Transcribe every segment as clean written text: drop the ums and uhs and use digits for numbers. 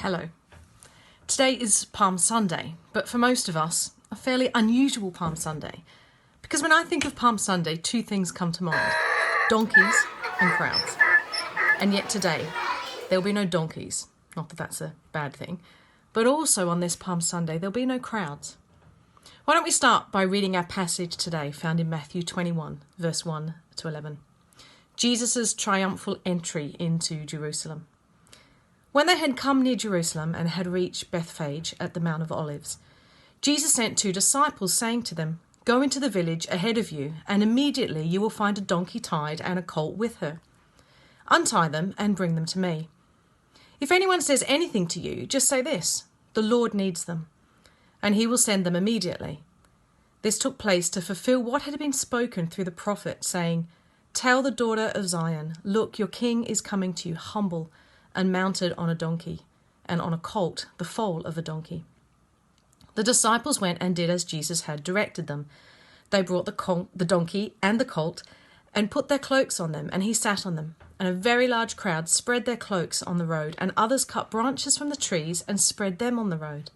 Hello. Today is Palm Sunday, but for most of us, a fairly unusual Palm Sunday. Because when I think of Palm Sunday, two things come to mind: donkeys and crowds. And yet today, there'll be no donkeys. Not that that's a bad thing. But also on this Palm Sunday, there'll be no crowds. Why don't we start by reading our passage today, found in Matthew 21, verse 1 to 11. Jesus' triumphal entry into Jerusalem. When they had come near Jerusalem and had reached Bethphage at the Mount of Olives, Jesus sent 2 disciples, saying to them, "Go into the village ahead of you, and immediately you will find a donkey tied and a colt with her. Untie them and bring them to me. If anyone says anything to you, just say this: 'The Lord needs them,' and he will send them immediately." This took place to fulfill what had been spoken through the prophet, saying, "Tell the daughter of Zion, look, your king is coming to you humble and mounted on a donkey, and on a colt, the foal of a donkey." The disciples went and did as Jesus had directed them. They brought the donkey and the colt and put their cloaks on them, and he sat on them. And a very large crowd spread their cloaks on the road, and others cut branches from the trees and spread them on the road.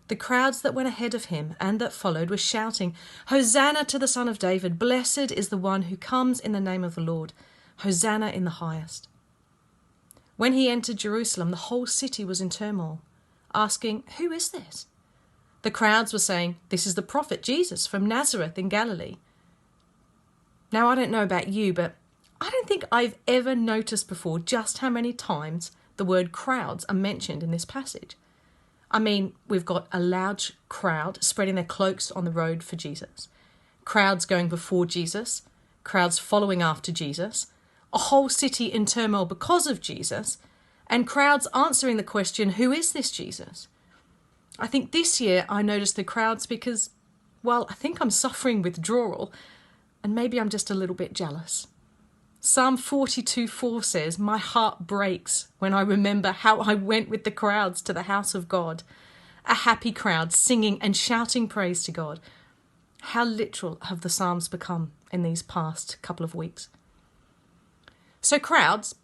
The crowds that went ahead of him and that followed were shouting, "Hosanna to the Son of David! Blessed is the one who comes in the name of the Lord! Hosanna in the highest!" When he entered Jerusalem, the whole city was in turmoil, asking, "Who is this?" The crowds were saying, "This is the prophet Jesus from Nazareth in Galilee." Now, I don't know about you, but I don't think I've ever noticed before just how many times the word crowds are mentioned in this passage. I mean, we've got a large crowd spreading their cloaks on the road for Jesus, crowds going before Jesus, crowds following after Jesus, a whole city in turmoil because of Jesus, and crowds answering the question, "Who is this Jesus?" I think this year I noticed the crowds because, well, I think I'm suffering withdrawal, and maybe I'm just a little bit jealous. Psalm 42:4 says, "My heart breaks when I remember how I went with the crowds to the house of God." A happy crowd singing and shouting praise to God. How literal have the Psalms become in these past couple of weeks? So crowds,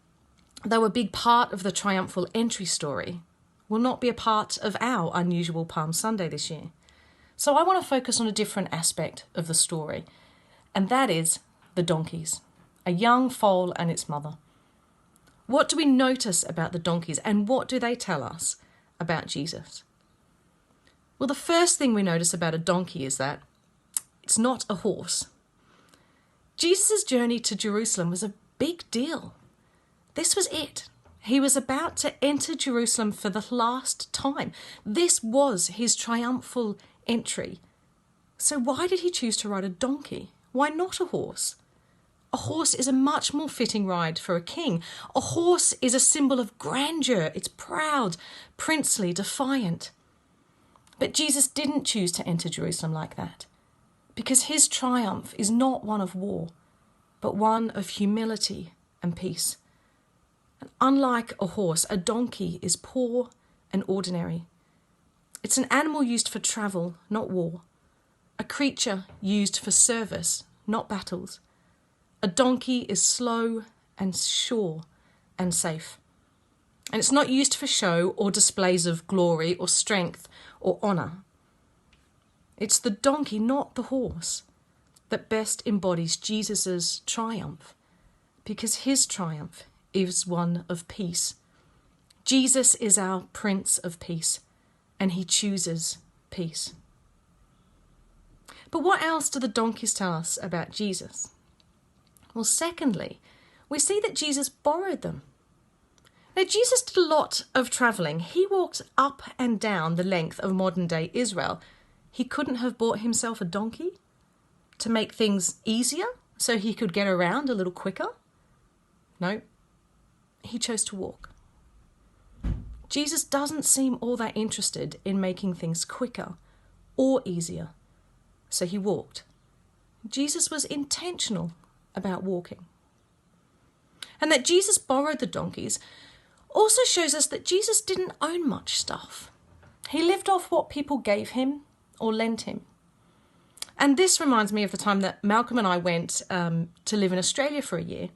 though a big part of the triumphal entry story, will not be a part of our unusual Palm Sunday this year. So I want to focus on a different aspect of the story, and that is the donkeys, a young foal and its mother. What do we notice about the donkeys, and what do they tell us about Jesus? Well, the first thing we notice about a donkey is that it's not a horse. Jesus' journey to Jerusalem was a big deal. This was it. He was about to enter Jerusalem for the last time. This was his triumphal entry. So why did he choose to ride a donkey? Why not a horse? A horse is a much more fitting ride for a king. A horse is a symbol of grandeur. It's proud, princely, defiant. But Jesus didn't choose to enter Jerusalem like that, because his triumph is not one of war, but one of humility and peace. And unlike a horse, a donkey is poor and ordinary. It's an animal used for travel, not war. A creature used for service, not battles. A donkey is slow and sure and safe. And it's not used for show or displays of glory or strength or honour. It's the donkey, not the horse, that best embodies Jesus' triumph, because his triumph is one of peace. Jesus is our Prince of Peace, and he chooses peace. But what else do the donkeys tell us about Jesus? Well, secondly, we see that Jesus borrowed them. Now, Jesus did a lot of travelling. He walked up and down the length of modern-day Israel. He couldn't have bought himself a donkey to make things easier so he could get around a little quicker? No, he chose to walk. Jesus doesn't seem all that interested in making things quicker or easier, so he walked. Jesus was intentional about walking. And that Jesus borrowed the donkeys also shows us that Jesus didn't own much stuff. He lived off what people gave him or lent him. And this reminds me of the time that Malcolm and I went to live in Australia for a year.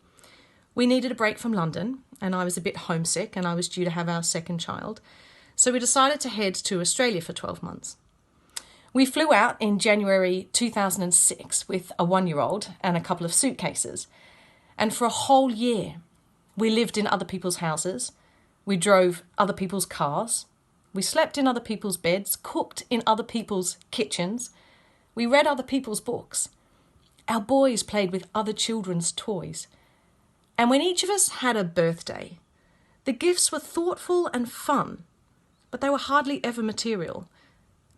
We needed a break from London, and I was a bit homesick, and I was due to have our second child. So we decided to head to Australia for 12 months. We flew out in January 2006 with a 1-year-old and a couple of suitcases. And for a whole year, we lived in other people's houses. We drove other people's cars. We slept in other people's beds, cooked in other people's kitchens. We read other people's books. Our boys played with other children's toys. And when each of us had a birthday, the gifts were thoughtful and fun, but they were hardly ever material,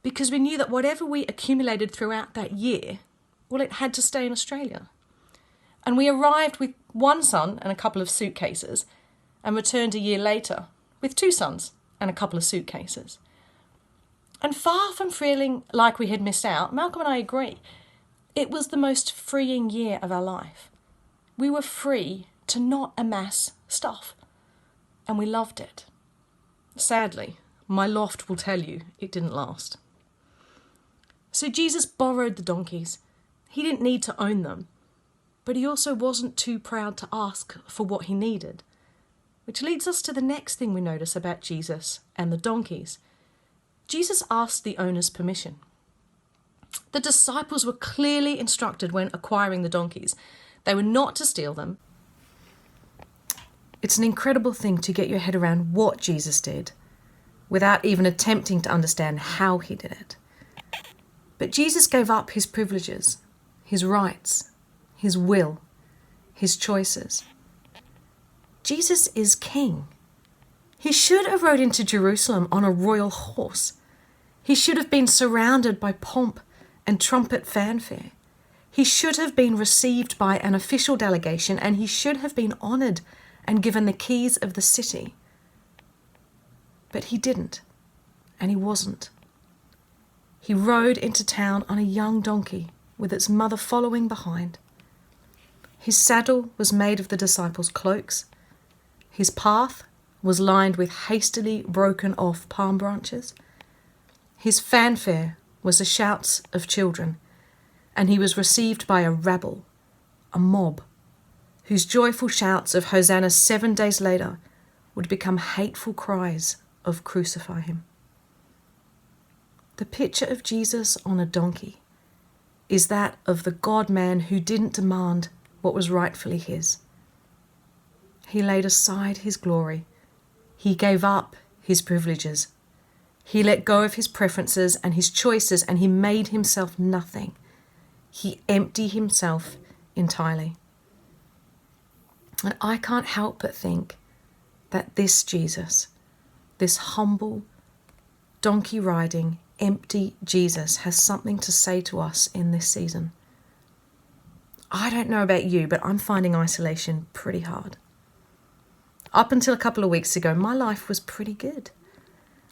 because we knew that whatever we accumulated throughout that year, well, it had to stay in Australia. And we arrived with one son and a couple of suitcases and returned a year later with 2 sons and a couple of suitcases. And far from feeling like we had missed out, Malcolm and I agree, it was the most freeing year of our life. We were free to not amass stuff, and we loved it. Sadly, my loft will tell you it didn't last. So Jesus borrowed the donkeys. He didn't need to own them, but he also wasn't too proud to ask for what he needed. Which leads us to the next thing we notice about Jesus and the donkeys. Jesus asked the owners permission. The disciples were clearly instructed when acquiring the donkeys. They were not to steal them. It's an incredible thing to get your head around what Jesus did without even attempting to understand how he did it. But Jesus gave up his privileges, his rights, his will, his choices. Jesus is king. He should have rode into Jerusalem on a royal horse. He should have been surrounded by pomp and trumpet fanfare. He should have been received by an official delegation, and he should have been honoured and given the keys of the city. But he didn't, and he wasn't. He rode into town on a young donkey with its mother following behind. His saddle was made of the disciples' cloaks. His path was lined with hastily broken off palm branches. His fanfare was the shouts of children, and he was received by a rabble, a mob, whose joyful shouts of Hosanna 7 days later would become hateful cries of crucify him. The picture of Jesus on a donkey is that of the God-man who didn't demand what was rightfully his. He laid aside his glory. He gave up his privileges. He let go of his preferences and his choices, and he made himself nothing. He emptied himself entirely. And I can't help but think that this Jesus, this humble, donkey-riding, empty Jesus, has something to say to us in this season. I don't know about you, but I'm finding isolation pretty hard. Up until a couple of weeks ago, my life was pretty good.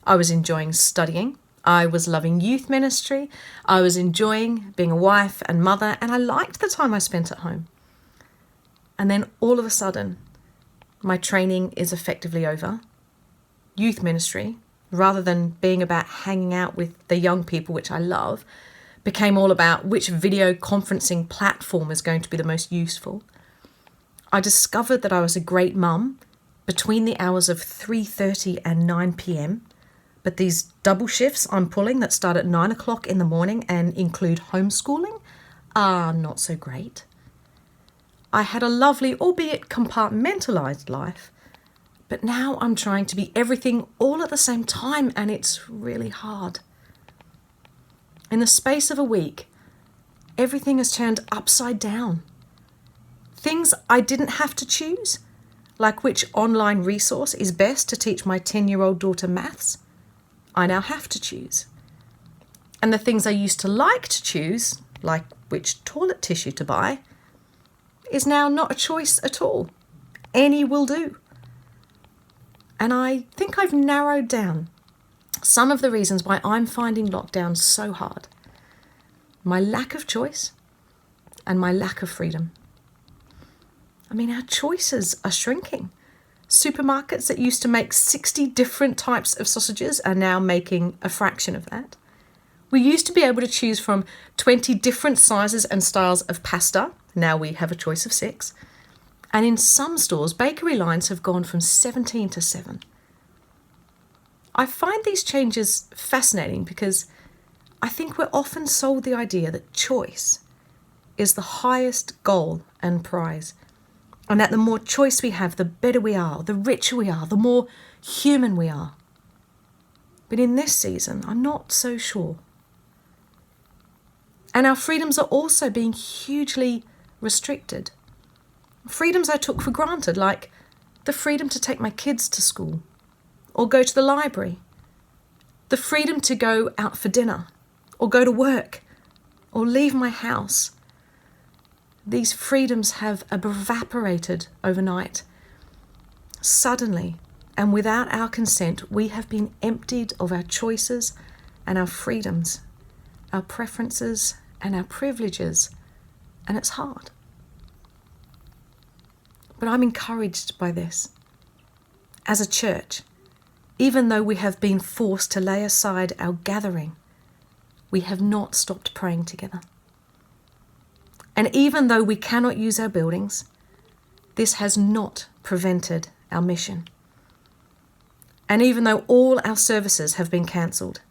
I was enjoying studying. I was loving youth ministry. I was enjoying being a wife and mother, and I liked the time I spent at home. And then all of a sudden, my training is effectively over. Youth ministry, rather than being about hanging out with the young people, which I love, became all about which video conferencing platform is going to be the most useful. I discovered that I was a great mum between the hours of 3:30 and 9 p.m, but these double shifts I'm pulling that start at 9 o'clock in the morning and include homeschooling are not so great. I had a lovely, albeit compartmentalised life, but now I'm trying to be everything all at the same time, and it's really hard. In the space of a week, everything has turned upside down. Things I didn't have to choose, like which online resource is best to teach my 10-year-old daughter maths, I now have to choose. And the things I used to like to choose, like which toilet tissue to buy, is now not a choice at all. Any will do. And I think I've narrowed down some of the reasons why I'm finding lockdown so hard. My lack of choice and my lack of freedom. I mean, our choices are shrinking. Supermarkets that used to make 60 different types of sausages are now making a fraction of that. We used to be able to choose from 20 different sizes and styles of pasta. Now we have a choice of 6. And in some stores, bakery lines have gone from 17 to 7. I find these changes fascinating because I think we're often sold the idea that choice is the highest goal and prize, and that the more choice we have, the better we are, the richer we are, the more human we are. But in this season, I'm not so sure. And our freedoms are also being hugely restricted. Freedoms I took for granted, like the freedom to take my kids to school or go to the library, the freedom to go out for dinner or go to work or leave my house. These freedoms have evaporated overnight. Suddenly, and without our consent, we have been emptied of our choices and our freedoms, our preferences and our privileges, and it's hard. But I'm encouraged by this. As a church, even though we have been forced to lay aside our gathering, we have not stopped praying together. And even though we cannot use our buildings, this has not prevented our mission. And even though all our services have been cancelled,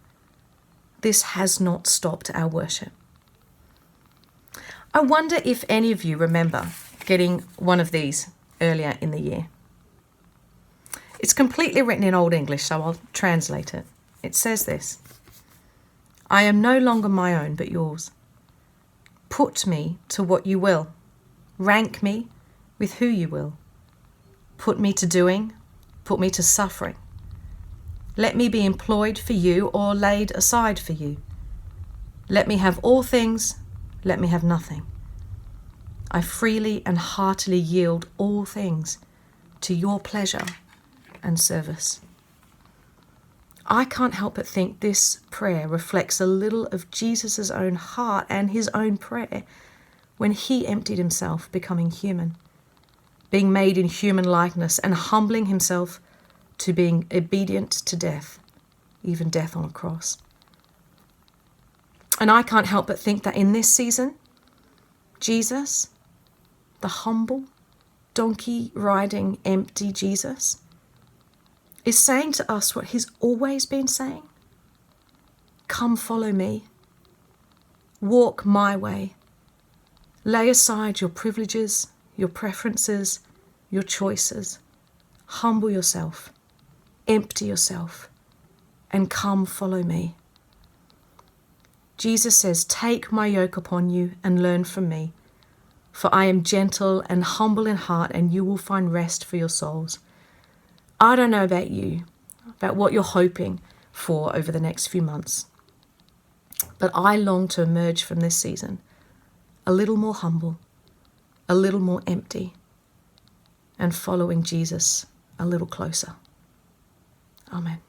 this has not stopped our worship. I wonder if any of you remember getting one of these earlier in the year. It's completely written in Old English, so I'll translate it. It says this: I am no longer my own, but yours. Put me to what you will. Rank me with who you will. Put me to doing, put me to suffering. Let me be employed for you or laid aside for you. Let me have all things, let me have nothing. I freely and heartily yield all things to your pleasure and service. I can't help but think this prayer reflects a little of Jesus' own heart and his own prayer when he emptied himself, becoming human, being made in human likeness and humbling himself to being obedient to death, even death on a cross. And I can't help but think that in this season, Jesus, the humble, donkey-riding, empty Jesus, is saying to us what he's always been saying. Come follow me. Walk my way. Lay aside your privileges, your preferences, your choices. Humble yourself. Empty yourself. And come follow me. Jesus says, take my yoke upon you and learn from me. For I am gentle and humble in heart, and you will find rest for your souls. I don't know about you, about what you're hoping for over the next few months, but I long to emerge from this season a little more humble, a little more empty, and following Jesus a little closer. Amen.